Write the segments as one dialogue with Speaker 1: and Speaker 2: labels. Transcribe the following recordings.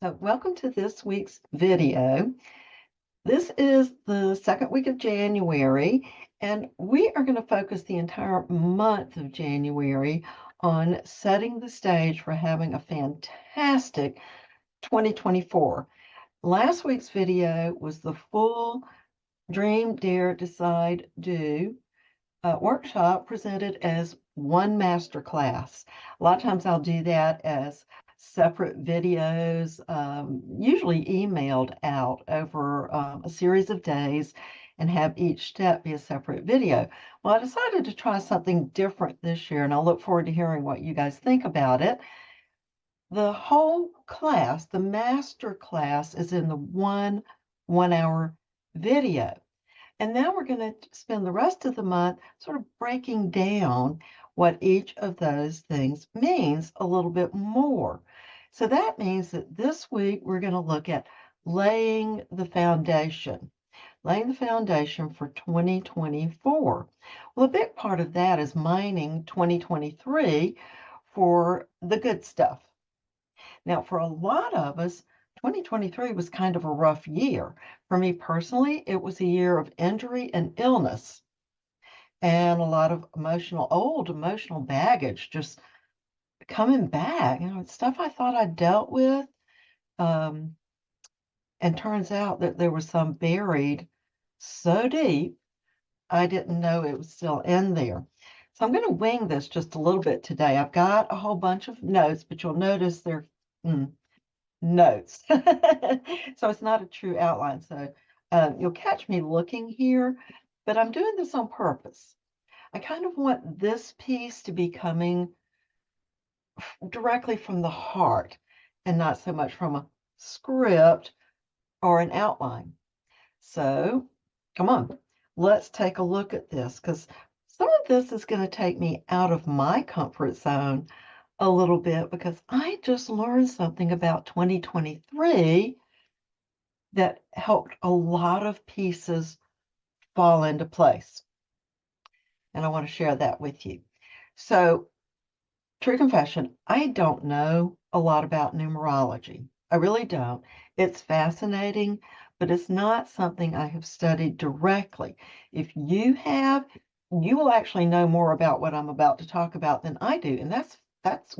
Speaker 1: So welcome to this week's video. This is the second week of January, and we are going to focus the entire month of January on setting the stage for having a fantastic 2024. Last week's video was the full Dream, Dare, Decide, Do workshop presented as one master class. A lot of times I'll do that as separate videos, usually emailed out over a series of days and have each step be a separate video. Well, I decided to try something different this year, and I look forward to hearing what you guys think about it. The whole class, the master class, is in the one-hour video. And now we're going to spend the rest of the month sort of breaking down what each of those things means a little bit more. So that means that this week we're going to look at laying the foundation for 2024. Well, a big part of that is mining 2023 for the good stuff. Now, for a lot of us, 2023 was kind of a rough year. For me personally, it was a year of injury and illness and a lot of old emotional baggage just coming back. Stuff I thought I dealt with. And turns out that there was some buried so deep, I didn't know it was still in there. So I'm going to wing this just a little bit today. I've got a whole bunch of notes, but you'll notice they're notes. So it's not a true outline. So you'll catch me looking here, but I'm doing this on purpose. I kind of want this piece to be coming directly from the heart and not so much from a script or an outline. So come on, let's take a look at this, because some of this is going to take me out of my comfort zone a little bit, because I just learned something about 2023 that helped a lot of pieces fall into place. And I want to share that with you. So, true confession, I don't know a lot about numerology. I really don't. It's fascinating, but it's not something I have studied directly. If you have, you will actually know more about what I'm about to talk about than I do, and that's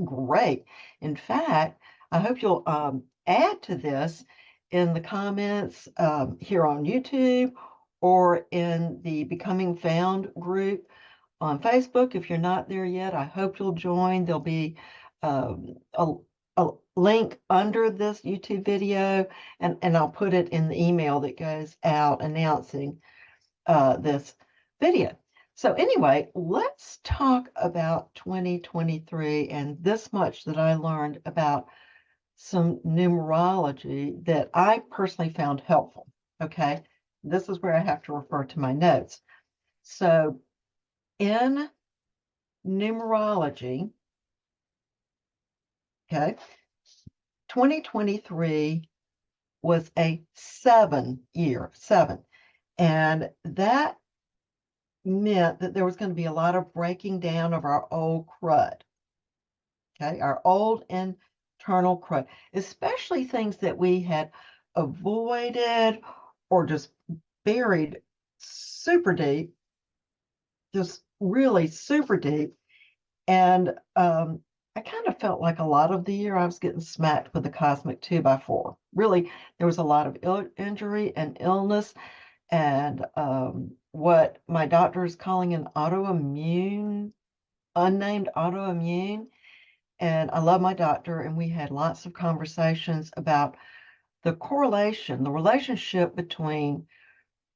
Speaker 1: great. In fact, I hope you'll add to this in the comments here on YouTube or in the Becoming Found group on Facebook. If you're not there yet, I hope you'll join. There'll be a link under this YouTube video, and I'll put it in the email that goes out announcing this video. So anyway, let's talk about 2023 and this much that I learned about some numerology that I personally found helpful. Okay, this is where I have to refer to my notes. So in numerology, okay, 2023 was a 7-year, and that meant that there was going to be a lot of breaking down of our old crud, okay, our old internal crud, especially things that we had avoided or just buried super deep, just really super deep. And I kind of felt like a lot of the year I was getting smacked with a cosmic 2x4. Really, there was a lot of injury and illness, and what my doctor is calling an unnamed autoimmune. And I love my doctor, and we had lots of conversations about the correlation, the relationship between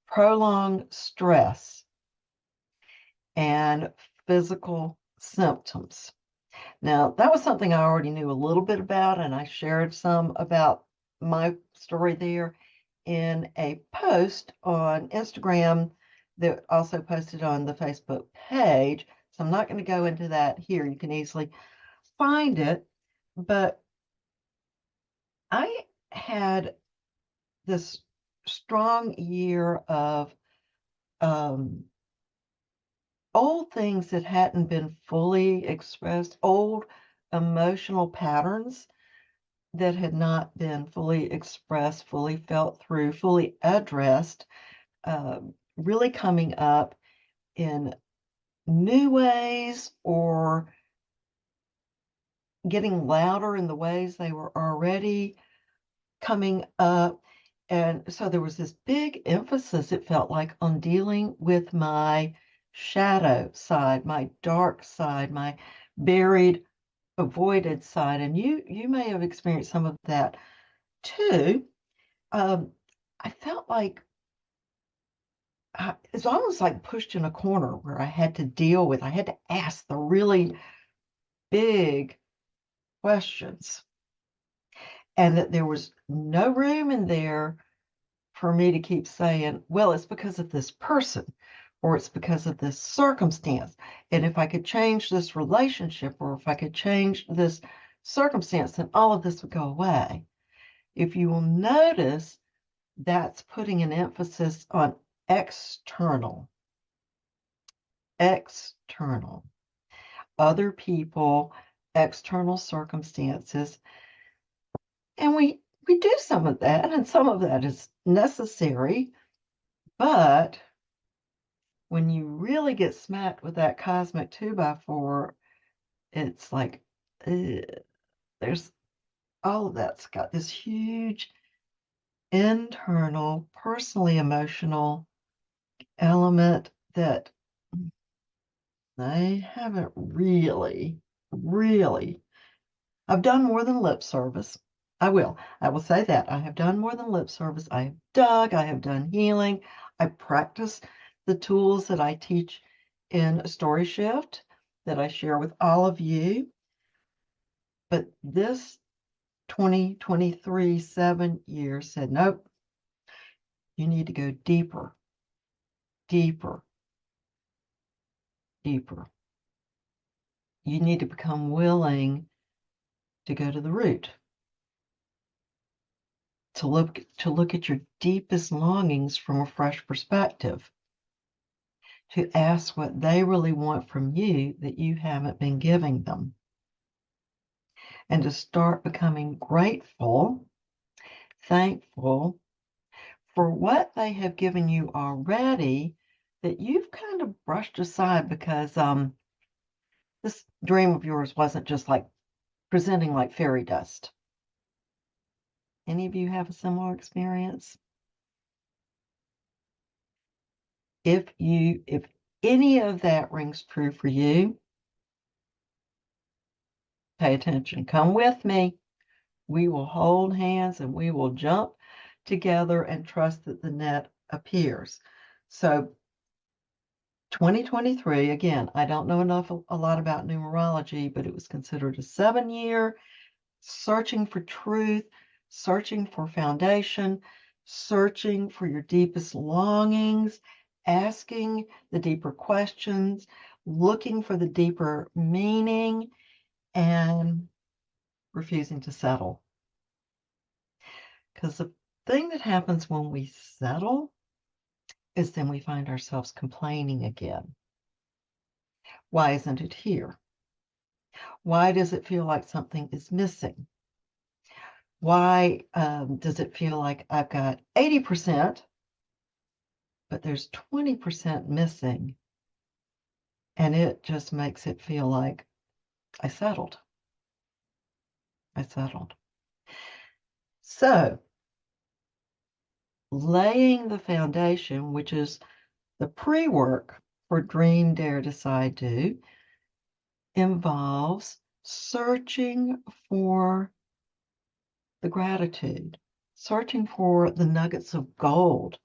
Speaker 1: prolonged stress and physical symptoms. Now, that was something I already knew a little bit about, and I shared some about my story there in a post on Instagram that also posted on the Facebook page. So I'm not going to go into that here. You can easily find it. But I had this strong year of old things that hadn't been fully expressed, old emotional patterns that had not been fully expressed, fully felt through, fully addressed, really coming up in new ways or getting louder in the ways they were already coming up. And so there was this big emphasis, it felt like, on dealing with my shadow side, my dark side, my buried, avoided side. And you may have experienced some of that too. I felt like it's almost like pushed in a corner where I had to ask the really big questions, and that there was no room in there for me to keep saying, well, it's because of this person, or it's because of this circumstance. And if I could change this relationship, or if I could change this circumstance, then all of this would go away. If you will notice, that's putting an emphasis on external, other people, external circumstances. And we do some of that, and some of that is necessary. But when you really get smacked with that cosmic 2x4, it's like, there's all of that's got this huge internal, personally emotional element that I haven't really, I've done more than lip service. I will say that. I have done more than lip service. I have dug, I have done healing. I practice the tools that I teach in Story Shift that I share with all of you. But this 2023 7 year said, nope, you need to go deeper, deeper, deeper. You need to become willing to go to the root, to look at your deepest longings from a fresh perspective, to ask what they really want from you that you haven't been giving them, and to start becoming grateful, thankful for what they have given you already that you've kind of brushed aside because this dream of yours wasn't just like presenting like fairy dust. Any of you have a similar experience? If any of that rings true for you, pay attention. Come with me. We will hold hands and we will jump together and trust that the net appears. So 2023, again, I don't know a lot about numerology, but it was considered a 7 year searching for truth, searching for foundation, searching for your deepest longings, asking the deeper questions, looking for the deeper meaning, and refusing to settle. Because the thing that happens when we settle is then we find ourselves complaining again. Why isn't it here? Why does it feel like something is missing? Why does it feel like I've got 80%, but there's 20% missing? And it just makes it feel like I settled. So, laying the foundation, which is the pre-work for Dream, Dare, Decide, Do, involves searching for the gratitude, searching for the nuggets of gold,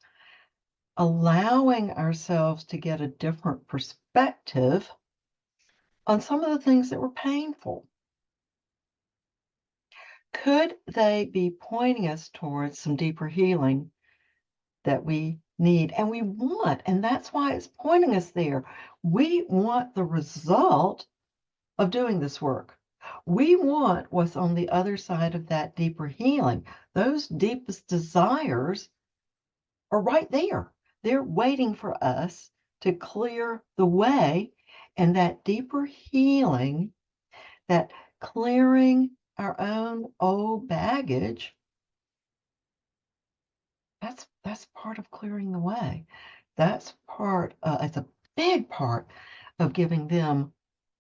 Speaker 1: allowing ourselves to get a different perspective on some of the things that were painful. Could they be pointing us towards some deeper healing that we need and we want? And that's why it's pointing us there. We want the result of doing this work. We want what's on the other side of that deeper healing. Those deepest desires are right there. They're waiting for us to clear the way, and that deeper healing, that clearing our own old baggage, that's part of clearing the way. That's part, it's a big part of giving them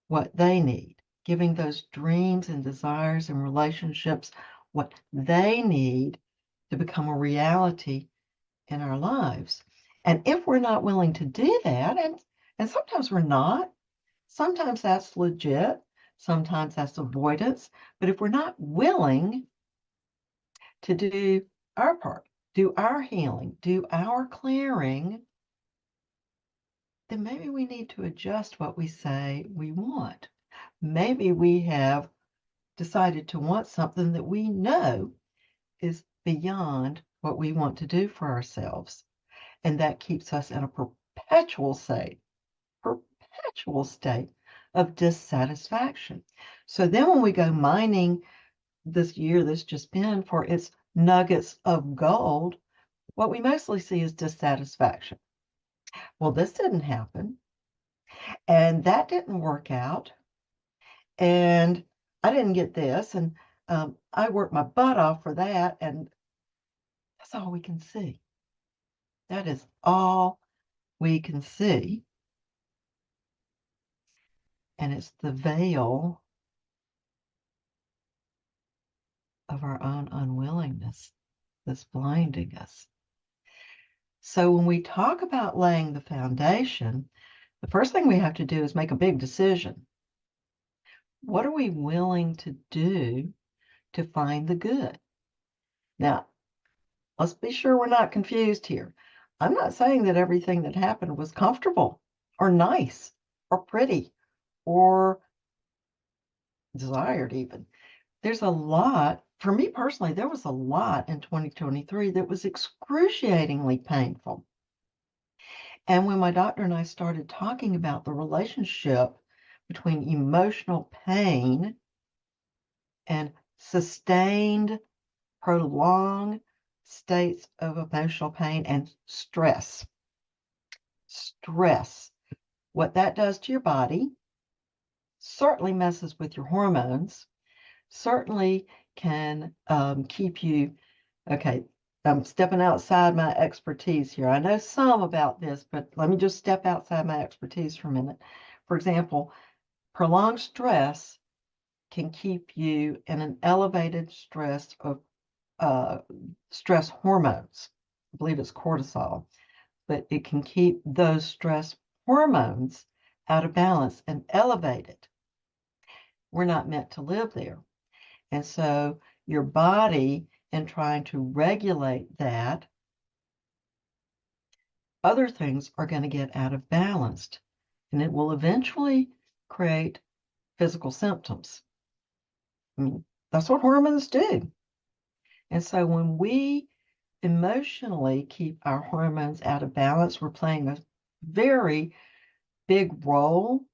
Speaker 1: what they need, giving those dreams and desires and relationships what they need to become a reality in our lives. And if we're not willing to do that, and sometimes we're not, sometimes that's legit, sometimes that's avoidance, but if we're not willing to do our part, do our healing, do our clearing, then maybe we need to adjust what we say we want. Maybe we have decided to want something that we know is beyond what we want to do for ourselves. And that keeps us in a perpetual state of dissatisfaction. So then when we go mining this year that's just been for its nuggets of gold, what we mostly see is dissatisfaction. Well, this didn't happen, and that didn't work out, and I didn't get this, and I worked my butt off for that, and that's all we can see. That is all we can see, and it's the veil of our own unwillingness that's blinding us. So when we talk about laying the foundation, the first thing we have to do is make a big decision. What are we willing to do to find the good? Now, let's be sure we're not confused here. I'm not saying that everything that happened was comfortable or nice or pretty or desired even. There's a lot, for me personally, there was a lot in 2023 that was excruciatingly painful. And when my doctor and I started talking about the relationship between emotional pain and sustained, prolonged states of emotional pain and stress, what that does to your body certainly messes with your hormones, certainly can keep you, okay, I'm stepping outside my expertise here. I know some about this, but let me just step outside my expertise for a minute. For example, prolonged stress can keep you in an elevated stress of stress hormones. I believe it's cortisol, but it can keep those stress hormones out of balance and elevated. We're not meant to live there. And so your body, in trying to regulate that, other things are going to get out of balance, and it will eventually create physical symptoms. I mean, that's what hormones do. And so when we emotionally keep our hormones out of balance, we're playing a very big role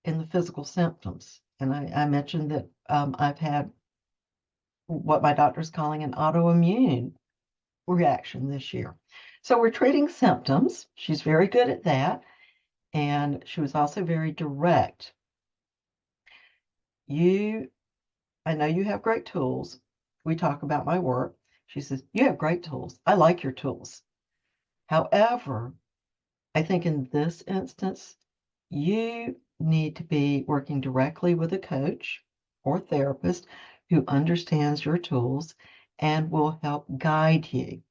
Speaker 1: in the physical symptoms. And I mentioned that I've had what my doctor's calling an autoimmune reaction this year. So we're treating symptoms. She's very good at that. And she was also very direct. I know you have great tools. We talk about my work. She says, you have great tools. I like your tools. However, I think in this instance, you need to be working directly with a coach or therapist who understands your tools and will help guide you.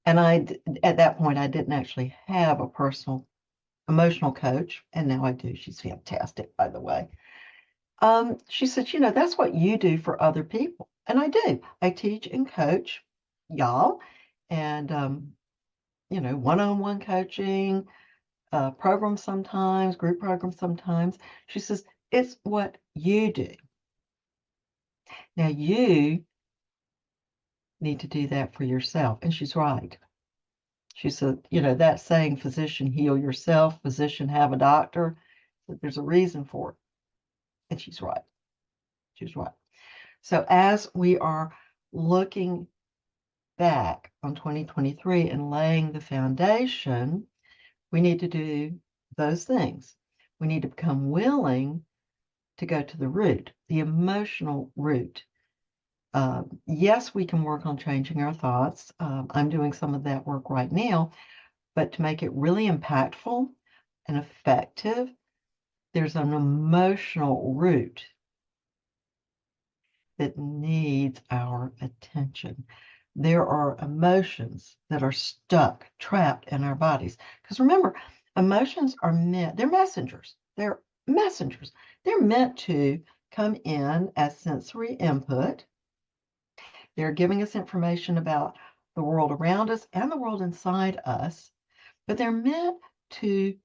Speaker 1: And at that point, I didn't actually have a personal emotional coach, and now I do. She's fantastic, by the way. She said, that's what you do for other people. And I do. I teach and coach y'all, and, one-on-one coaching, programs sometimes, group programs sometimes. She says, it's what you do. Now you need to do that for yourself. And she's right. She said, that saying, physician, heal yourself, physician, have a doctor, there's a reason for it. And she's right. She's right. So as we are looking back on 2023 and laying the foundation, we need to do those things. We need to become willing to go to the root, the emotional root. Yes, we can work on changing our thoughts. I'm doing some of that work right now, but to make it really impactful and effective, there's an emotional root that needs our attention. There are emotions that are stuck, trapped in our bodies. Because remember, emotions are they're messengers. They're messengers. They're meant to come in as sensory input. They're giving us information about the world around us and the world inside us, but they're meant to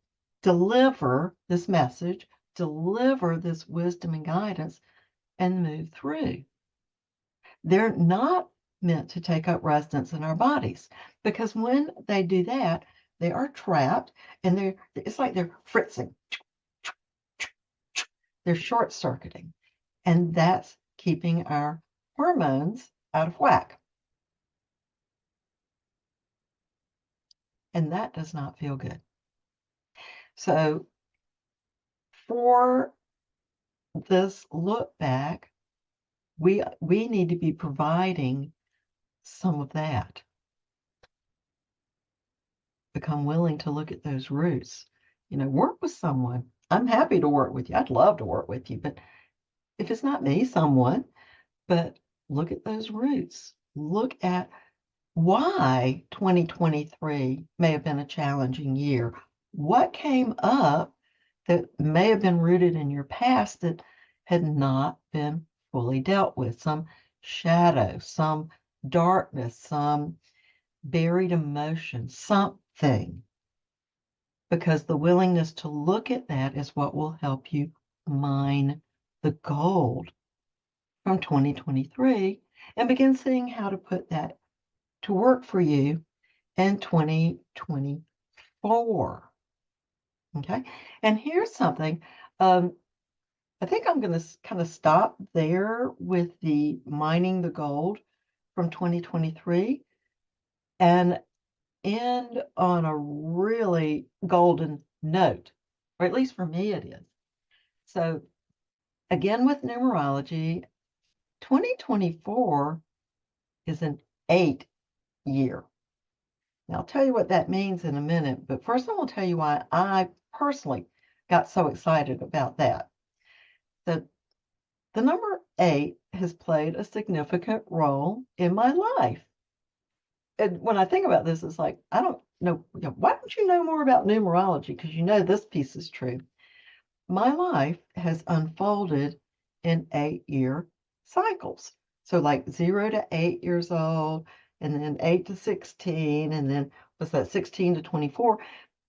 Speaker 1: deliver this message, deliver this wisdom and guidance, and move through. They're not meant to take up residence in our bodies, because when they do that, they are trapped, and it's like they're fritzing. They're short-circuiting, and that's keeping our hormones out of whack. And that does not feel good. So for this look back, we need to be providing some of that. Become willing to look at those roots. Work with someone. I'm happy to work with you. I'd love to work with you, but if it's not me, someone. But look at those roots. Look at why 2023 may have been a challenging year. What came up that may have been rooted in your past that had not been fully dealt with? Some shadow, some darkness, some buried emotion, something. Because the willingness to look at that is what will help you mine the gold from 2023 and begin seeing how to put that to work for you in 2024. Okay, and here's something. I think I'm going to kind of stop there with the mining the gold from 2023 and end on a really golden note, or at least for me it is. So again, with numerology, 2024 is an 8 year. Now, I'll tell you what that means in a minute, but first I will tell you why I personally got so excited about that. The number 8 has played a significant role in my life. And when I think about this, it's like, I don't know, why don't you know more about numerology? Because this piece is true. My life has unfolded in 8-year cycles. So like 0 to 8 years old, and then 8 to 16, and then what's that, 16 to 24.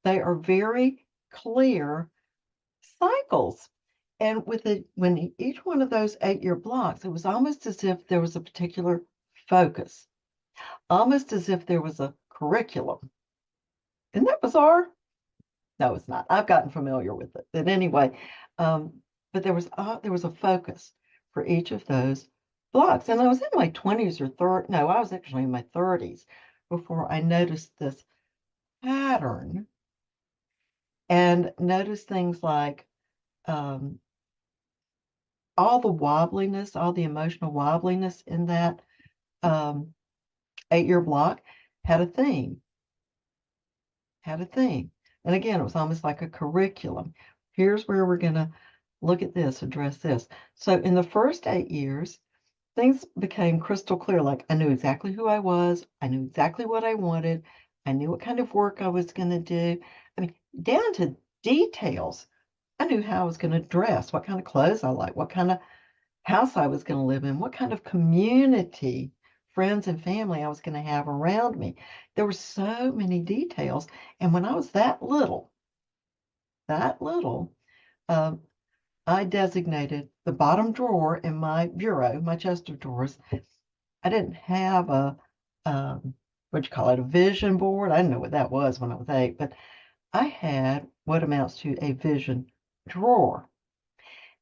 Speaker 1: They are very clear cycles. And when each one of those 8-year blocks, it was almost as if there was a particular focus, almost as if there was a curriculum. Isn't that bizarre? No, it's not. I've gotten familiar with it. But anyway, but there was a focus for each of those blocks. And I was in my 20s or 30s. No, I was actually in my 30s before I noticed this pattern and noticed things like all the wobbliness, all the emotional wobbliness in that 8-year block had a theme. And again, it was almost like a curriculum. Here's where we're going to look at this, address this. So in the first 8 years, things became crystal clear. Like I knew exactly who I was. I knew exactly what I wanted. I knew what kind of work I was going to do. I mean, down to details. I knew how I was going to dress, what kind of clothes I like, what kind of house I was going to live in, what kind of community, friends and family I was going to have around me. There were so many details. And when I was that little, I designated the bottom drawer in my bureau, my chest of drawers. I didn't have what you call it, a vision board. I didn't know what that was when I was 8, but I had what amounts to a vision drawer.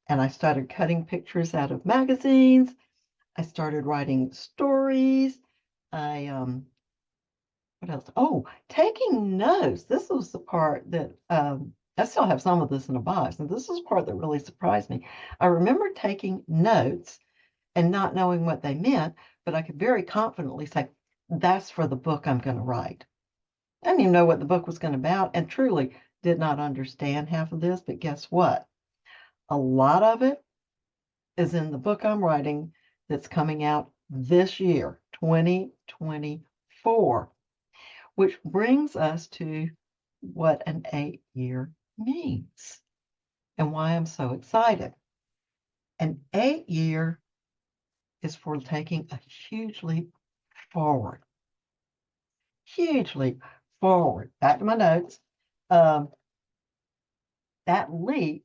Speaker 1: And I started cutting pictures out of magazines. I started writing stories. What else? Oh, taking notes. This was the part that I still have some of this in a box, and this is the part that really surprised me. I remember taking notes and not knowing what they meant, but I could very confidently say, that's for the book I'm going to write. I didn't even know what the book was going to be about, and truly did not understand half of this, but guess what? A lot of it is in the book I'm writing that's coming out this year, 2024, which brings us to what an 8-year means and why I'm so excited. An 8-year is for taking a huge leap forward. Huge leap forward. Back to my notes. That leap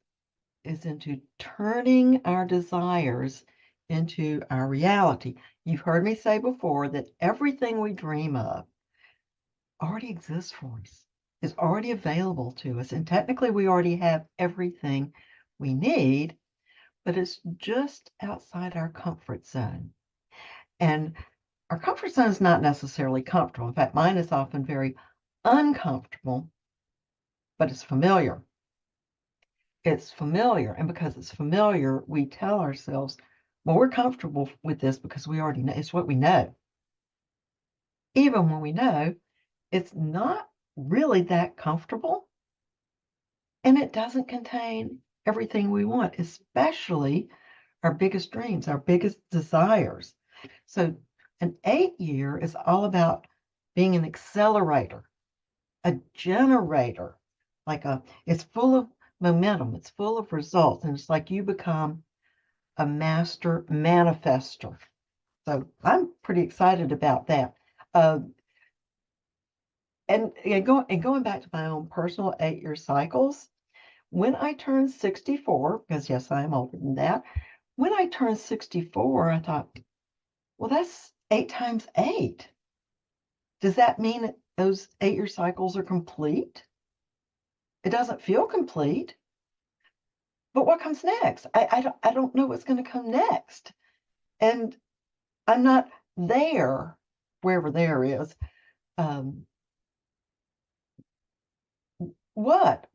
Speaker 1: is into turning our desires into our reality. You've heard me say before that everything we dream of already exists for us, is already available to us. And technically, we already have everything we need, but it's just outside our comfort zone. And our comfort zone is not necessarily comfortable. In fact, mine is often very uncomfortable, but it's familiar. It's familiar. And because it's familiar, we tell ourselves, well, we're comfortable with this because we already know it's what we know. Even when we know it's not really that comfortable and it doesn't contain everything we want, especially our biggest dreams, our biggest desires. So an 8-year is all about being an accelerator, a generator, it's full of momentum, it's full of results, and it's like you become a master manifester. So I'm pretty excited about that. Uh, and going back to my own personal 8-year cycles, when I turned 64, because yes, I am older than that, when I turned 64, I thought, well, that's 8 times 8. Does that mean that those 8-year cycles are complete? It doesn't feel complete. But what comes next? I don't know what's going to come next. And I'm not there, wherever there is. Um, what?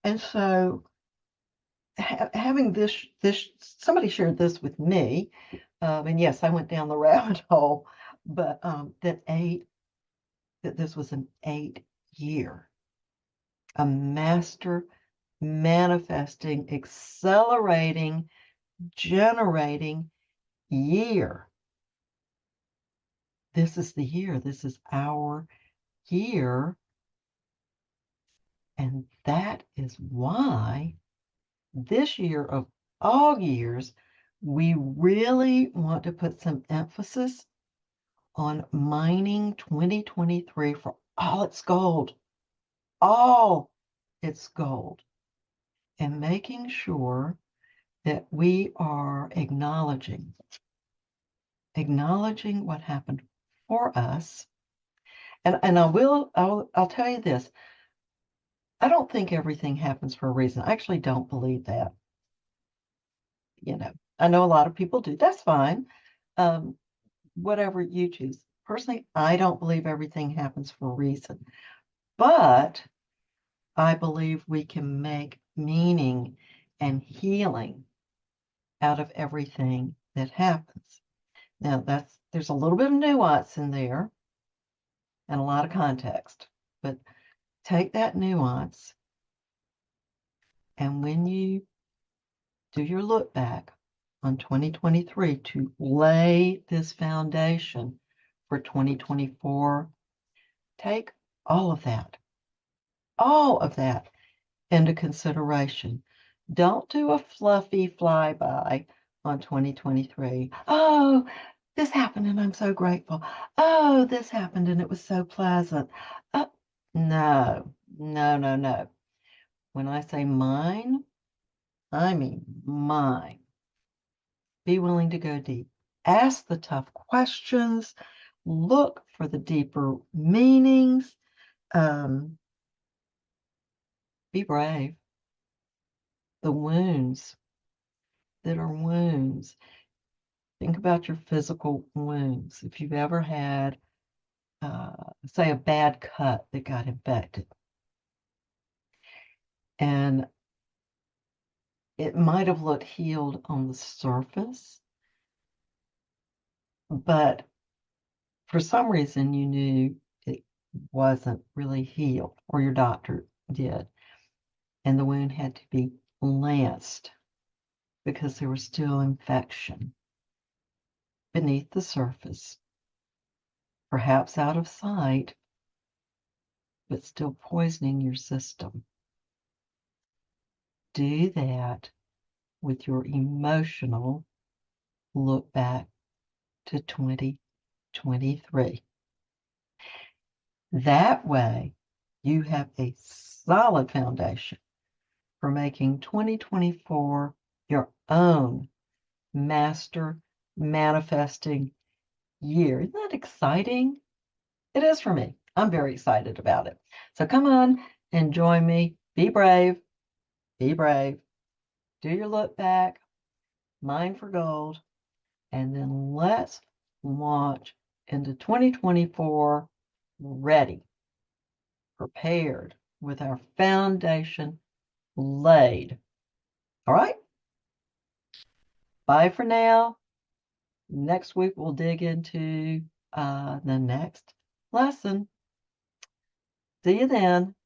Speaker 1: And so having this, somebody shared this with me, and yes, I went down the rabbit hole, but that this was an 8-year, a master manifesting, accelerating, generating year. This is the year. This is our year. And that is why this year of all years, we really want to put some emphasis on mining 2023 for all its gold, all its gold, and making sure that we are acknowledging what happened for us. And I'll tell you this. I don't think everything happens for a reason. I actually don't believe that. I know a lot of people do. That's fine. Um, whatever you choose. Personally, I don't believe everything happens for a reason, but I believe we can make meaning and healing out of everything that happens. Now, there's a little bit of nuance in there and a lot of context, but take that nuance, and when you do your look back on 2023 to lay this foundation for 2024, take all of that into consideration. Don't do a fluffy flyby on 2023. Oh, this happened and I'm so grateful. Oh, this happened and it was so pleasant. No, no, no, no. When I say mine, I mean mine. Be willing to go deep. Ask the tough questions. Look for the deeper meanings. Be brave. The wounds that are wounds. Think about your physical wounds. If you've ever had, say, a bad cut that got infected, And it might have looked healed on the surface, but for some reason you knew it wasn't really healed, or your doctor did, and the wound had to be lanced because there was still infection beneath the surface, perhaps out of sight, but still poisoning your system. Do that with your emotional look back to 2023. That way, you have a solid foundation for making 2024 your own master manifesting year. Isn't that exciting? It is for me. I'm very excited about it. So come on and join me. Be brave. Be brave. Do your look back. Mine for gold. And then let's launch into 2024 ready, prepared, with our foundation laid. All right? Bye for now. Next week, we'll dig into the next lesson. See you then.